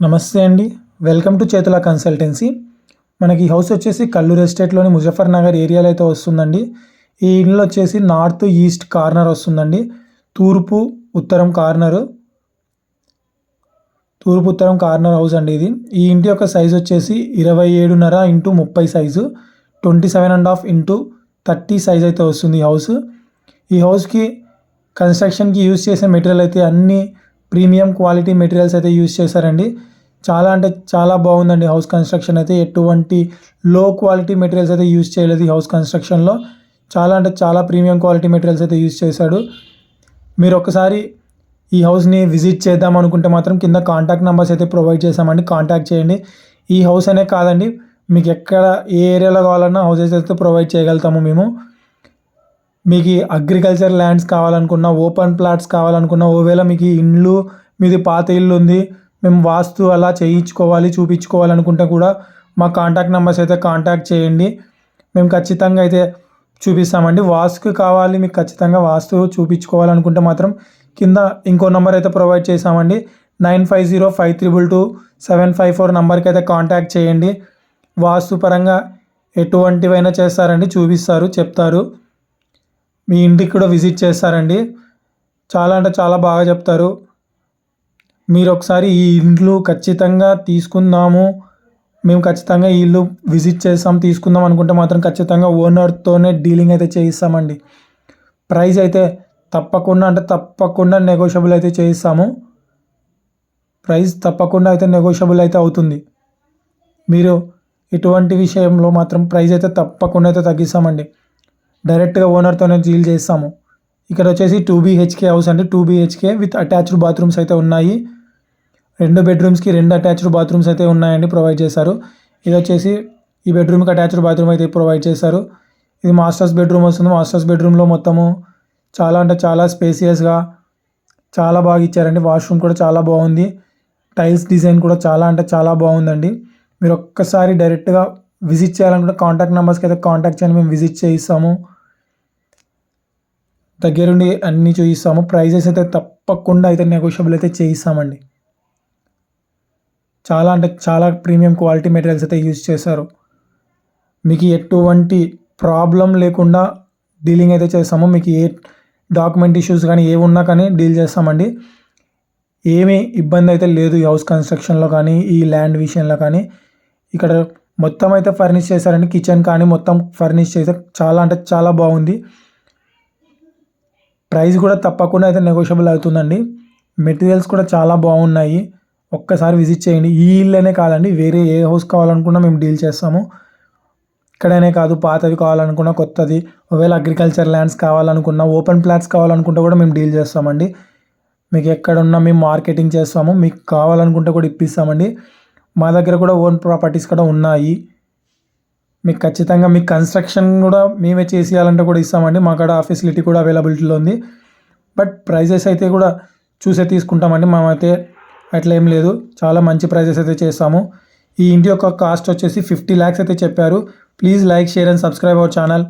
నమస్తే అండి. Welcome to చేతుల కన్సల్టెన్సీ. మనకి ఈ హౌస్ వచ్చేసి కల్లూరు ఎస్టేట్లోని ముజఫర్ నగర్ ఏరియాలో అయితే వస్తుందండి. ఈ ఇల్లు వచ్చేసి నార్త్ ఈస్ట్ కార్నర్ వస్తుందండి. తూర్పు ఉత్తరం కార్నర్ హౌస్ అండి ఇది. ఈ ఇంటి యొక్క సైజ్ వచ్చేసి 27.5 ఇంటూ 30 సైజు, 27.5 ఇంటూ 30 సైజ్ అయితే వస్తుంది ఈ హౌస్. ఈ హౌస్కి కన్స్ట్రక్షన్కి యూజ్ చేసే మెటీరియల్ అయితే అన్ని ప్రీమియం క్వాలిటీ మెటీరియల్స్ అయితే యూజ్ చేశారండి. చాలా అంటే చాలా బాగుందండి హౌస్ కన్స్ట్రక్షన్ అయితే. ఎటువంటి లో క్వాలిటీ మెటీరియల్స్ అయితే యూజ్ చేయలేదు ఈ హౌస్ కన్స్ట్రక్షన్లో. చాలా అంటే చాలా ప్రీమియం క్వాలిటీ మెటీరియల్స్ అయితే యూజ్ చేశాడు. మీరు ఒకసారి ఈ హౌస్ని విజిట్ చేద్దాం అనుకుంటే మాత్రం కింద కాంటాక్ట్ నెంబర్స్ అయితే ప్రొవైడ్ చేసామండి, కాంటాక్ట్ చేయండి. ఈ హౌస్ అనే కాదండి, మీకు ఎక్కడ ఏ ఏరియాలో కావాలన్నా హౌసెస్ అయితే ప్రొవైడ్ చేయగలుగుతాము మేము. మీకు అగ్రికల్చర్ ల్యాండ్స్ కావాలనుకున్నా, ఓపెన్ ప్లాట్స్ కావాలనుకున్నా, ఒకవేళ మీకు ఇండ్లు మీది పాత ఇల్లు ఉంది, మేము వాస్తు అలా చేయించుకోవాలి చూపించుకోవాలనుకుంటే కూడా మా కాంటాక్ట్ నెంబర్స్ అయితే కాంటాక్ట్ చేయండి. మేము ఖచ్చితంగా అయితే చూపిస్తామండి. వాస్తుకి కావాలి మీకు ఖచ్చితంగా వాస్తు చూపించుకోవాలనుకుంటే మాత్రం కింద ఇంకో నెంబర్ అయితే ప్రొవైడ్ చేసామండి. 9505222754 నెంబర్కి అయితే కాంటాక్ట్ చేయండి. వాస్తు పరంగా ఎటువంటివైనా చేస్తారండి, చూపిస్తారు, చెప్తారు. మీ ఇంటికి కూడా విజిట్ చేస్తారండి. చాలా అంటే చాలా బాగా చెప్తారు. మీరు ఒకసారి ఈ ఇల్లు ఖచ్చితంగా తీసుకుందాము, మేము ఖచ్చితంగా ఈ ఇల్లు విజిట్ చేస్తాం తీసుకుందాం అనుకుంటే మాత్రం ఖచ్చితంగా ఓనర్తోనే డీలింగ్ అయితే చేయిస్తామండి. ప్రైస్ అయితే తప్పకుండా నెగోషియబుల్ అయితే చేయిస్తాము. ప్రైస్ తప్పకుండా అయితే నెగోషియబుల్ అయితే అవుతుంది. మీరు ఇటువంటి విషయంలో మాత్రం ప్రైస్ అయితే తప్పకుండా అయితే తగ్గిస్తామండి. డైరెక్ట్గా ఓనర్తోనే డీల్ చేస్తాము. ఇక్కడ వచ్చేసి 2 BHK హౌస్ అండి. 2 BHK విత్ అటాచ్డ్ బాత్రూమ్స్ అయితే ఉన్నాయి. 2 బెడ్రూమ్స్కి 2 అటాచ్డ్ బాత్రూమ్స్ అయితే ఉన్నాయండి, ప్రొవైడ్ చేశారు. ఇది వచ్చేసి ఈ బెడ్రూమ్కి అటాచ్డ్ బాత్రూమ్ అయితే ప్రొవైడ్ చేశారు. ఇది మాస్టర్స్ బెడ్రూమ్ వస్తుంది. మాస్టర్స్ బెడ్రూమ్లో మొత్తము చాలా అంటే చాలా స్పేసియస్గా చాలా బాగా ఇచ్చారండి. వాష్రూమ్ కూడా చాలా బాగుంది. టైల్స్ డిజైన్ కూడా చాలా అంటే చాలా బాగుందండి. మీరు ఒక్కసారి డైరెక్ట్గా విజిట్ చేయాలనుకుంటే కాంటాక్ట్ నెంబర్స్కి అయితే కాంటాక్ట్ చేయండి, మేము విజిట్ చేయిస్తాము. దగ్గరుండి అన్నీ చూపిస్తాము. ప్రైజెస్ అయితే తప్పకుండా అయితే నెగోషియబుల్ అయితే చేయిస్తామండి. చాలా అంటే చాలా ప్రీమియం క్వాలిటీ మెటీరియల్స్ అయితే యూజ్ చేశారు. మీకు ఎటువంటి ప్రాబ్లం లేకుండా డీలింగ్ అయితే చేస్తాము. మీకు ఏ డాక్యుమెంట్ ఇష్యూస్ కానీ ఏ ఉన్నా కానీ డీల్ చేస్తామండి. ఏమీ ఇబ్బంది అయితే లేదు ఈ హౌస్ కన్స్ట్రక్షన్లో కానీ ఈ ల్యాండ్ విషయంలో కానీ. ఇక్కడ మొత్తం అయితే ఫర్నిష్ చేశారండి. కిచెన్ కానీ మొత్తం ఫర్నిష్ చేస్తే చాలా అంటే చాలా బాగుంది. ప్రైస్ కూడా తప్పకుండా అయితే నెగోషియబుల్ అవుతుందండి. మెటీరియల్స్ కూడా చాలా బాగున్నాయి. ఒక్కసారి విజిట్ చేయండి. ఈ ఇల్లనే కాదండి, వేరే ఏ హౌస్ కావాలనుకున్నా మేము డీల్ చేస్తాము. ఇక్కడనే కాదు, పాతవి కావాలనుకున్నా, కొత్తది, ఒకవేళ అగ్రికల్చర్ ల్యాండ్స్ కావాలనుకున్నా, ఓపెన్ ప్లాట్స్ కావాలనుకుంటే కూడా మేము డీల్ చేస్తామండి. మీకు ఎక్కడున్నా మేము మార్కెటింగ్ చేస్తాము. మీకు కావాలనుకుంటే కూడా ఇప్పిస్తామండి. మా దగ్గర కూడా ఓన్ ప్రాపర్టీస్ కూడా ఉన్నాయి. మీకు ఖచ్చితంగా మీకు కన్స్ట్రక్షన్ కూడా మేమే చేసేయాలంటే కూడా ఇస్తామండి. మా కాడ ఆ ఫెసిలిటీ కూడా అవైలబిలిటీలో ఉంది. బట్ ప్రైజెస్ అయితే కూడా చూసే తీసుకుంటామండి. మేమైతే అట్లా ఏం లేదు, చాలా మంచి ప్రైజెస్ అయితే చేస్తాము. ఈ ఇంటి యొక్క కాస్ట్ వచ్చేసి 50 lakhs అయితే చెప్పారు. Please like, share and subscribe our channel.